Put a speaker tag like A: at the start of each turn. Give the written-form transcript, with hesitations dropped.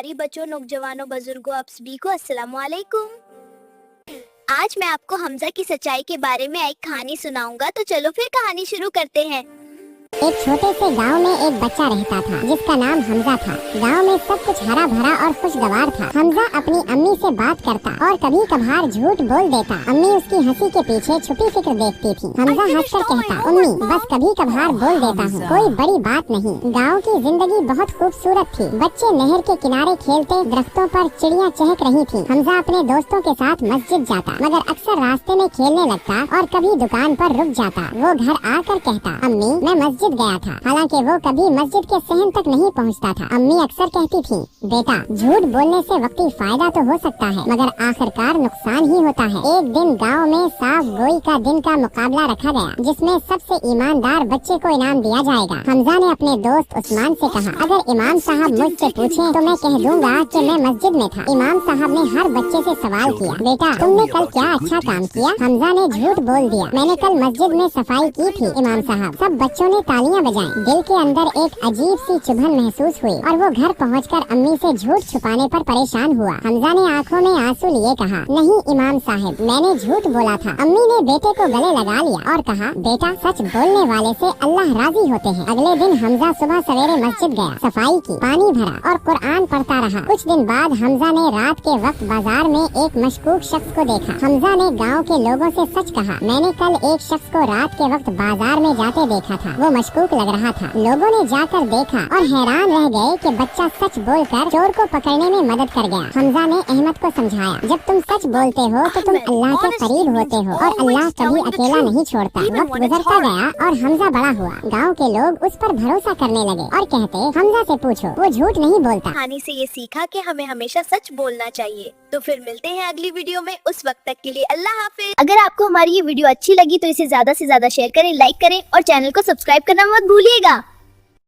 A: प्यारी बच्चों, नौजवानों, बुजुर्गों, आप सभी को अस्सलाम वालेकुम। आज मैं आपको हमजा की सच्चाई के बारे में एक कहानी सुनाऊंगा, तो चलो फिर कहानी शुरू करते हैं।
B: एक छोटे से गांव में एक बच्चा रहता था जिसका नाम हमजा था। गांव में सब कुछ हरा भरा और खुशगवार था। हमजा अपनी अम्मी से बात करता और कभी कभार झूठ बोल देता। अम्मी उसकी हंसी के पीछे छुपी फिक्र देखती थी। हमजा हंसकर कहता, अम्मी बस कभी कभार बोल देता हूँ, कोई बड़ी बात नहीं। गाँव की जिंदगी बहुत खूबसूरत थी। बच्चे नहर के किनारे खेलते, दरख्तों पर चिड़िया चहक रही थी। हमजा अपने दोस्तों के साथ मस्जिद जाता, मगर अक्सर रास्ते में खेलने लगता और कभी दुकान पर रुक जाता। वो घर आकर कहता, अम्मी मैं मस्जिद गया था। हालांकि वो कभी मस्जिद के सहन तक नहीं पहुंचता था। अम्मी अक्सर कहती थी, बेटा झूठ बोलने से वक्ती फायदा तो हो सकता है, मगर आखिरकार नुकसान ही होता है। एक दिन गांव में साफ गोई का दिन का मुकाबला रखा गया, जिसमें सबसे ईमानदार बच्चे को इनाम दिया जाएगा। हमजा ने अपने दोस्त उस्मान से कहा, अगर इमाम साहब मुझसे पूछें तो मैं कह दूंगा कि मैं मस्जिद में था। इमाम साहब ने हर बच्चे से सवाल किया, बेटा तुमने कल क्या अच्छा काम किया? हमजा ने झूठ बोल दिया, मैंने कल मस्जिद में सफाई की थी इमाम साहब। सब बच्चों ने तालियां बजाई। दिल के अंदर एक अजीब सी चुभन महसूस हुई और वो घर पहुंचकर अम्मी से झूठ छुपाने पर परेशान हुआ। हमजा ने आंखों में आंसू लिए कहा, नहीं इमाम साहब, मैंने झूठ बोला था। अम्मी ने बेटे को गले लगा लिया और कहा, बेटा सच बोलने वाले से अल्लाह राजी होते हैं। अगले दिन हमजा सुबह सवेरे मस्जिद गया, सफाई की, पानी भरा और कुरान पढ़ता रहा। कुछ दिन बाद हमजा ने रात के वक्त बाजार में एक मशकूक शख्स को देखा। हमजा ने गाँव के लोगों से सच कहा, मैंने कल एक शख्स को रात के वक्त बाजार में जाते देखा था, वो मशकूक लग रहा था। लोगों ने जाकर देखा और हैरान रह गए कि बच्चा सच बोलकर चोर को पकड़ने में मदद कर गया। हमजा ने अहमद को समझाया, जब तुम सच बोलते हो तो तुम अल्लाह के करीब होते हो और अल्लाह कभी अकेला नहीं छोड़ता। वक्त गुजरता गया और हमजा बड़ा हुआ। गांव के लोग उस पर भरोसा करने लगे और कहते, हमजा से पूछो, वो झूठ नहीं बोलता।
A: कहानी से ये सीखा कि हमें हमेशा सच बोलना चाहिए। तो फिर मिलते हैं अगली वीडियो में, उस वक्त तक के लिए अल्लाह हाफिज। अगर आपको हमारी ये वीडियो अच्छी लगी तो इसे ज्यादा से ज्यादा शेयर करें, लाइक करें और चैनल को सब्सक्राइब करना मत भूलिएगा।